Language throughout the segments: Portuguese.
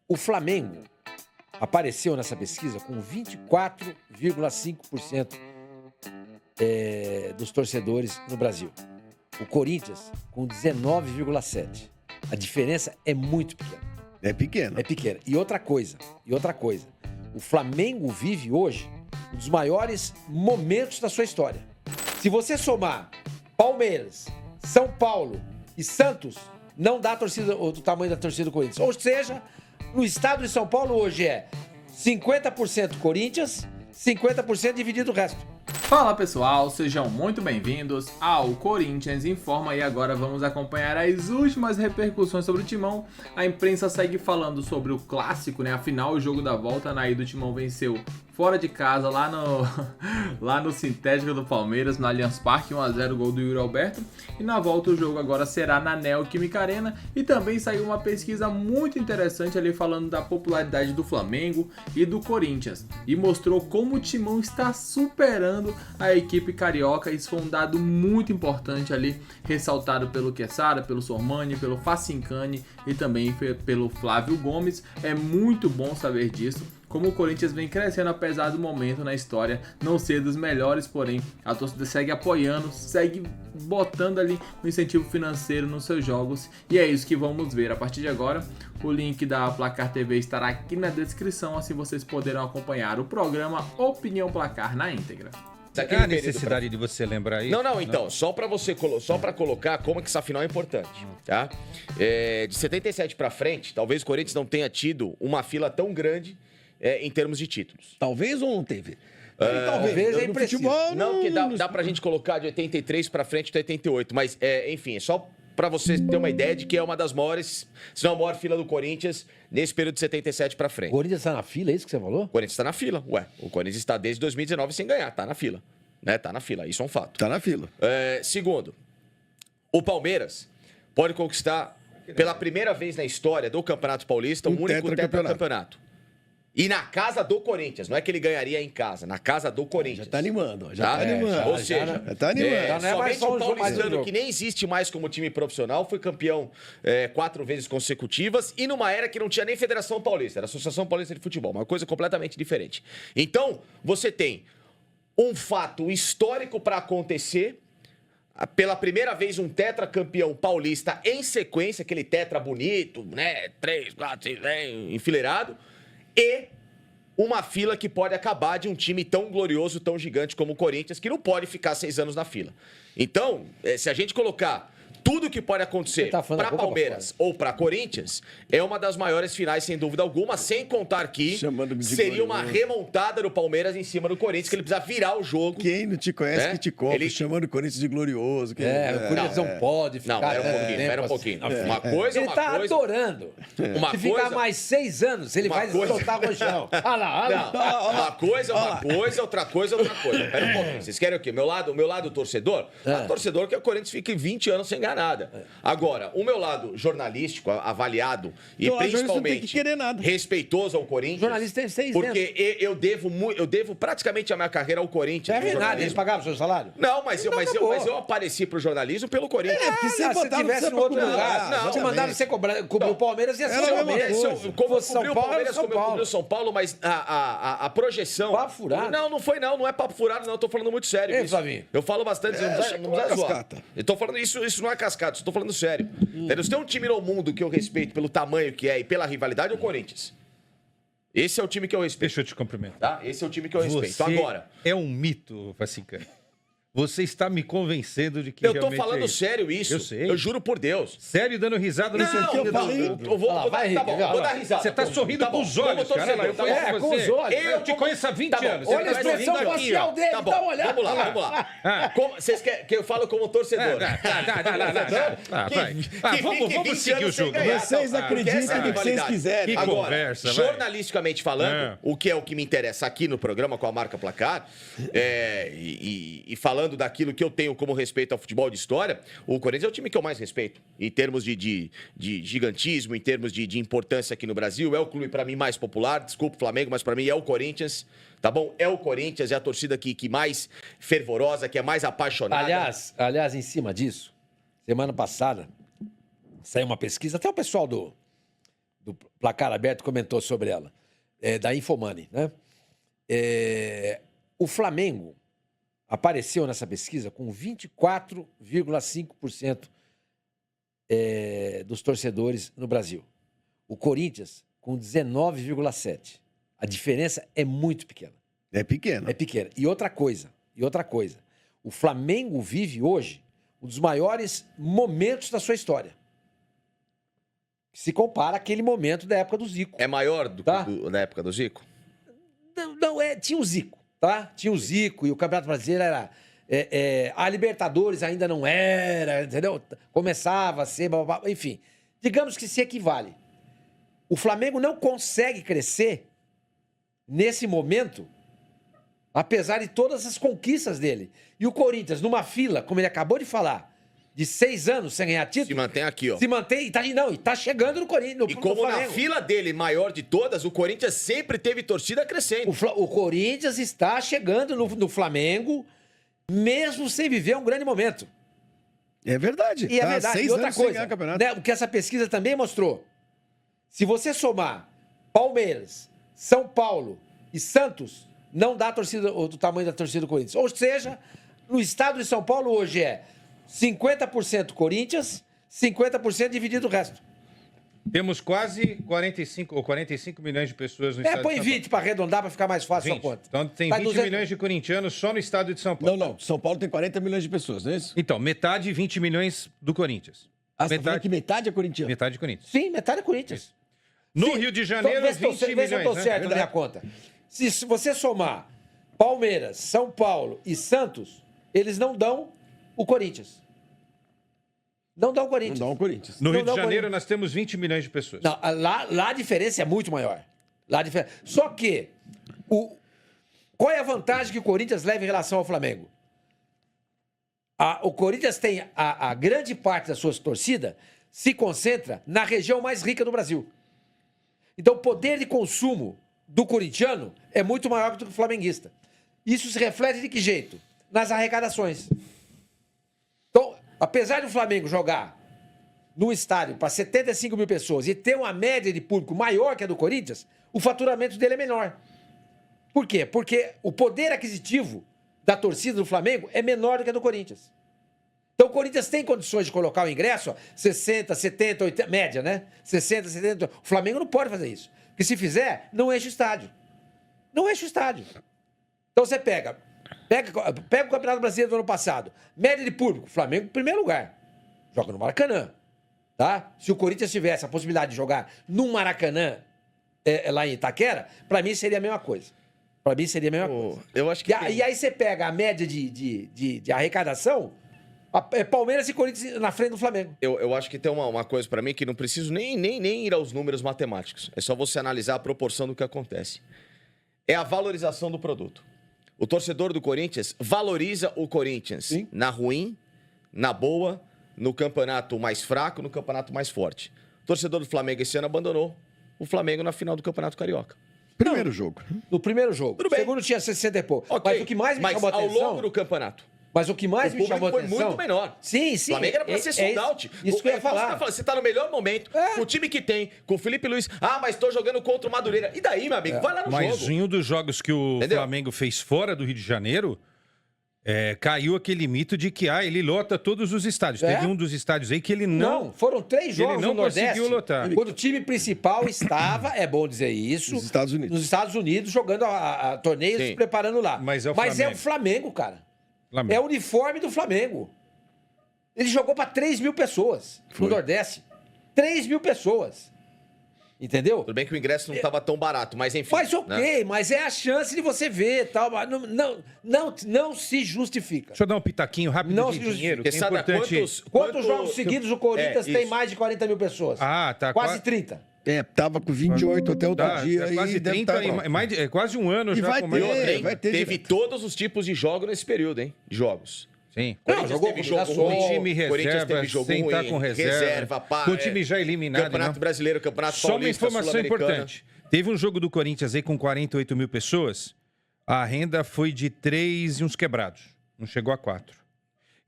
O Flamengo apareceu nessa pesquisa com 24,5% dos torcedores no Brasil. O Corinthians com 19,7%. A diferença é muito pequena. É pequeno. É pequena. E outra coisa. O Flamengo vive hoje um dos maiores momentos da sua história. Se você somar Palmeiras, São Paulo e Santos, não dá do tamanho da torcida do Corinthians. Ou seja, no estado de São Paulo hoje é 50% Corinthians, 50% dividido o resto. Fala pessoal, sejam muito bem-vindos ao Corinthians Informa e agora vamos acompanhar as últimas repercussões sobre o Timão. A imprensa segue falando sobre o clássico, né? Afinal, o jogo da volta na ida, o Timão venceu fora de casa, lá no sintético do Palmeiras, no Allianz Parque, 1-0, gol do Yuri Alberto. E na volta o jogo agora será na Neoquímica Arena. E também saiu uma pesquisa muito interessante ali falando da popularidade do Flamengo e do Corinthians. E mostrou como o Timão está superando a equipe carioca. Isso foi um dado muito importante ali, ressaltado pelo Quesada, pelo Sormani, pelo Facincani e também pelo Flávio Gomes. É muito bom saber disso. Como o Corinthians vem crescendo apesar do momento na história não ser dos melhores, porém a torcida segue apoiando, segue botando ali um incentivo financeiro nos seus jogos e é isso que vamos ver a partir de agora. O link da Placar TV estará aqui na descrição, assim vocês poderão acompanhar o programa Opinião Placar na íntegra. Há a necessidade de você lembrar isso? Não, então, só para colocar como que essa final é importante, tá? De 77 para frente, talvez o Corinthians não tenha tido uma fila tão grande em termos de títulos. Talvez ou não teve? Talvez é impreciso. Futebol, Não, porque dá pra gente colocar de 83 pra frente até 88, mas enfim, é só pra você ter uma ideia de que é uma das maiores, se não a maior fila do Corinthians nesse período de 77 pra frente. O Corinthians tá na fila, é isso que você falou? O Corinthians tá na fila, o Corinthians está desde 2019 sem ganhar, tá na fila, né? Tá na fila, isso é um fato. Tá na fila. Segundo, o Palmeiras pode conquistar pela primeira vez na história do Campeonato Paulista um único tetracampeonato. E na casa do Corinthians, não é que ele ganharia em casa, na casa do Corinthians. Já tá animando, já tá animando. Ou seja, já tá animando. não é mais somente só o um jogo, mais um paulistano, jogo. que nem existe mais como time profissional, foi campeão 4 vezes consecutivas e numa era que não tinha nem Federação Paulista, era Associação Paulista de Futebol, uma coisa completamente diferente. Então, você tem um fato histórico para acontecer. Pela primeira vez, um tetracampeão paulista em sequência, aquele tetra bonito, né? 3, 4, 6, enfileirado. E uma fila que pode acabar de um time tão glorioso, tão gigante como o Corinthians, que não pode ficar 6 anos na fila. Então, se a gente colocar tudo que pode acontecer para Palmeiras ou para Corinthians, é uma das maiores finais, sem dúvida alguma, sem contar que seria uma remontada do Palmeiras em cima do Corinthians, que ele precisa virar o jogo. Quem não te conhece que te compra, chamando o Corinthians de glorioso. O Corinthians não pode ficar... Não, espera um pouquinho. Uma coisa é uma coisa... Ele tá adorando. Se ficar mais 6 anos, ele vai soltar o rojão. Olha lá. Uma coisa é uma coisa, outra coisa é outra coisa. Espera um pouquinho. Vocês querem o quê? O meu lado torcedor? O torcedor que o Corinthians fique 20 anos sem ganhar nada. Agora, o meu lado jornalístico, avaliado e principalmente respeitoso ao Corinthians... Jornalista tem 6 porque eu devo praticamente a minha carreira ao Corinthians. Não é nada, eles pagavam o seu salário? Não, mas eu apareci pro jornalismo pelo Corinthians. Porque se tivesse no outro lugar, te mandaram você cobrir o Palmeiras e ia ser o Palmeiras. Como cobriu o Palmeiras, como eu cobri o São Paulo, mas a projeção... Papo furado? Não foi não é papo furado, não. Eu tô falando muito sério. Eu falo bastante, não vai zoar. Eu tô falando isso não é cascata, estou falando sério. Se tem um time no mundo que eu respeito pelo tamanho que é e pela rivalidade, é o Corinthians. Esse é o time que eu respeito. Deixa eu te cumprimentar. Tá? Esse é o time que eu respeito. Agora... é um mito, Facincani. Você está me convencendo de que eu tô falando sério isso. Eu sei. Eu juro por Deus. Sério, dando risada no sentido eu vou dar risada. Você tá sorrindo com os olhos, cara. Com os olhos. Eu te conheço há 20 anos. Olha a expressão facial dele, dá uma olhada. Vamos lá. Vocês querem que eu falo como torcedor? Vamos seguir o jogo. Vocês acreditam no que vocês quiserem. Agora, jornalisticamente falando, o que me interessa aqui no programa com a marca Placar, e falando daquilo que eu tenho como respeito ao futebol de história, o Corinthians é o time que eu mais respeito. Em termos de gigantismo, em termos de importância aqui no Brasil, é o clube, para mim, mais popular. Desculpa o Flamengo, mas para mim é o Corinthians. Tá bom? É o Corinthians, é a torcida que mais fervorosa, que é mais apaixonada. Aliás, em cima disso, semana passada, saiu uma pesquisa, até o pessoal do do Placar Aberto comentou sobre ela, da Infomoney, né? O Flamengo apareceu nessa pesquisa com 24,5% dos torcedores no Brasil. O Corinthians com 19,7%. A diferença é muito pequena. É pequena. É pequena. E outra coisa. O Flamengo vive hoje um dos maiores momentos da sua história. Se compara àquele momento da época do Zico. É maior do Tá? que da época do Zico? Não, tinha o Zico, tá? Tinha o Zico e o Campeonato Brasileiro era... a Libertadores ainda não era, entendeu? Começava a ser... Enfim, digamos que se equivale. O Flamengo não consegue crescer nesse momento, apesar de todas as conquistas dele. E o Corinthians, numa fila, como ele acabou de falar, de 6 anos sem ganhar título... Se mantém aqui, ó. Se mantém e tá chegando no Corinthians. E como na fila dele, maior de todas, o Corinthians sempre teve torcida crescendo. O Corinthians está chegando no Flamengo, mesmo sem viver um grande momento. É verdade. E é verdade. 6 E outra anos sem coisa, ganhar campeonato. né, o que essa pesquisa também mostrou. Se você somar Palmeiras, São Paulo e Santos, não dá do tamanho da torcida do Corinthians. Ou seja, no estado de São Paulo hoje é 50% Corinthians, 50% dividido o resto. Temos quase 45 milhões de pessoas no estado Põe de São Paulo. 20 para arredondar, para ficar mais fácil a 20. conta. Então tem Tá 20 200... milhões de corintianos só no estado de São Paulo. Não. São Paulo tem 40 milhões de pessoas, não é isso? Então, metade, 20 milhões do Corinthians. Você tá falando que metade é corintiano. Metade de Corinthians. Sim, metade é Corinthians. No Rio de Janeiro, Vê se 20 milhões, Vê se eu tô né? certo na minha conta. Se você somar Palmeiras, São Paulo e Santos, eles não dão o Corinthians. Não dão o Corinthians. Não dá o Corinthians. No Não Rio dá de o Janeiro, Corinthians. nós temos 20 milhões de pessoas. Não, lá a diferença é muito maior. Só que, qual é a vantagem que o Corinthians leva em relação ao Flamengo? O Corinthians tem a grande parte da sua torcida se concentra na região mais rica do Brasil. Então, o poder de consumo do corintiano é muito maior do que o flamenguista. Isso se reflete de que jeito? Nas arrecadações. Então, apesar do Flamengo jogar num estádio para 75 mil pessoas e ter uma média de público maior que a do Corinthians, o faturamento dele é menor. Por quê? Porque o poder aquisitivo da torcida do Flamengo é menor do que a do Corinthians. Então o Corinthians tem condições de colocar o ingresso, ó, 60, 70, 80, média, né? 60, 70. O Flamengo não pode fazer isso. Porque se fizer, não enche o estádio. Não enche o estádio. Então você pega o Campeonato Brasileiro do ano passado. Média de público, Flamengo em primeiro lugar. Joga no Maracanã. Tá? Se o Corinthians tivesse a possibilidade de jogar no Maracanã, lá em Itaquera, pra mim seria a mesma coisa. Pra mim seria a mesma coisa. Eu acho que E aí você pega a média de arrecadação, Palmeiras e Corinthians na frente do Flamengo. Eu acho que tem uma coisa pra mim que não preciso nem ir aos números matemáticos. É só você analisar a proporção do que acontece. É a valorização do produto. O torcedor do Corinthians valoriza o Corinthians. Sim. Na ruim, na boa, no campeonato mais fraco, no campeonato mais forte. O torcedor do Flamengo esse ano abandonou o Flamengo na final do Campeonato Carioca. Primeiro jogo. No primeiro jogo. Tudo bem. O segundo tinha 60 e pouco. Okay. Mas o que mais me chamou a atenção... ao longo do campeonato. Mas o que mais me chamou a atenção... foi muito menor. Sim. O Flamengo era pra ser sold out. Isso que eu ia falar. Você tá no melhor momento, com o time que tem, com o Felipe Luiz. Ah, mas tô jogando contra o Madureira. E daí, meu amigo? Vai lá no jogo. Mas em um dos jogos que o Flamengo fez fora do Rio de Janeiro... caiu aquele mito de que ele lota todos os estádios. Teve um dos estádios aí que ele não... foram 3 jogos ele não no Nordeste. conseguiu lotar. Quando o time principal estava, é bom dizer isso... Nos Estados Unidos. Nos Estados Unidos, jogando a torneios, se preparando lá. Mas é o Flamengo, cara. Flamengo. É o uniforme do Flamengo. Ele jogou para 3 mil pessoas no Nordeste. 3 mil pessoas. Entendeu? Tudo bem que o ingresso não estava tão barato, mas enfim. Mas ok, mas é a chance de você ver e tal. Não se justifica. Deixa eu dar um pitaquinho rápido de dinheiro. Porque sabe quantos jogos seguidos o Corinthians tem mais de 40 mil pessoas? Tá. Quase 30. Tava com 28 até outro dia. Quase 30, quase um ano e já. Vai ter teve todos os tipos de jogos nesse período, hein? Jogos. Sim. Corinthians teve jogo ruim, time reserva, sem estar com reserva. Com o time já eliminado. Campeonato Brasileiro, Campeonato Paulista, Sul-Americano. Só uma informação importante. Teve um jogo do Corinthians aí com 48 mil pessoas. A renda foi de 3 e uns quebrados. Não chegou a 4.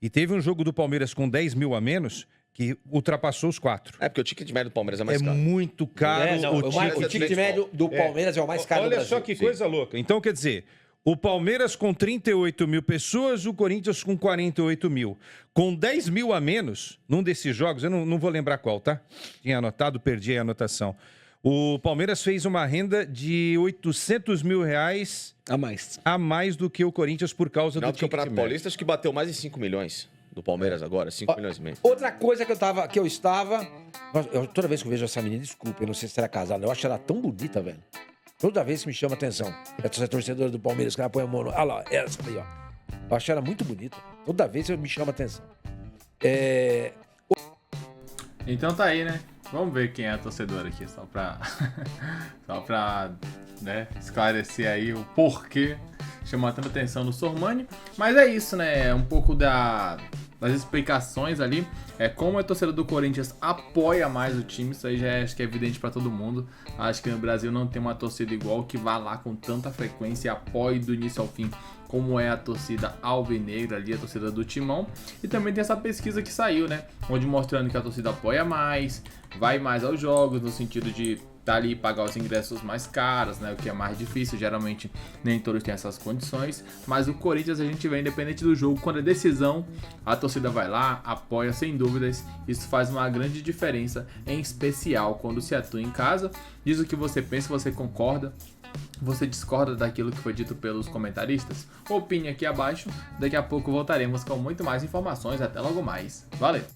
E teve um jogo do Palmeiras com 10 mil a menos. que ultrapassou os 4. É porque o ticket médio do Palmeiras é mais caro. Muito caro. O ticket médio do Palmeiras é o mais caro do Brasil. Olha só que coisa louca. Então, quer dizer, o Palmeiras com 38 mil pessoas, o Corinthians com 48 mil. Com 10 mil a menos, num desses jogos, eu não vou lembrar qual, tá? Tinha anotado, perdi a anotação. O Palmeiras fez uma renda de 800 mil reais a mais do que o Corinthians por causa do ticket médio. Campeonato Paulista, acho que bateu mais de 5 milhões do Palmeiras agora, 5 milhões e meio. Outra coisa que eu estava... toda vez que eu vejo essa menina, desculpa, eu não sei se ela é casada, eu acho ela tão bonita, velho. Toda vez que me chama atenção. Essa torcedora do Palmeiras, que ela põe a mão... Olha lá, essa aí, ó. Eu acho ela muito bonita. Toda vez me chama atenção. Então tá aí, né? Vamos ver quem é a torcedora aqui, só pra né, esclarecer aí o porquê chamar tanta atenção no Sormani. Mas é isso, né? Um pouco das explicações ali. Como a torcida do Corinthians apoia mais o time, isso aí já acho que é evidente pra todo mundo. Acho que no Brasil não tem uma torcida igual que vá lá com tanta frequência e apoie do início ao fim, como é a torcida alvinegra ali, a torcida do Timão. E também tem essa pesquisa que saiu, né? Onde mostrando que a torcida apoia mais, vai mais aos jogos, no sentido de tá ali e pagar os ingressos mais caros, né? O que é mais difícil, geralmente nem todos têm essas condições. Mas o Corinthians a gente vê independente do jogo, quando é decisão, a torcida vai lá, apoia sem dúvidas. Isso faz uma grande diferença, em especial quando se atua em casa. Diz o que você pensa, você concorda. Você discorda daquilo que foi dito pelos comentaristas? Opine aqui abaixo. Daqui a pouco voltaremos com muito mais informações. Até logo mais. Valeu!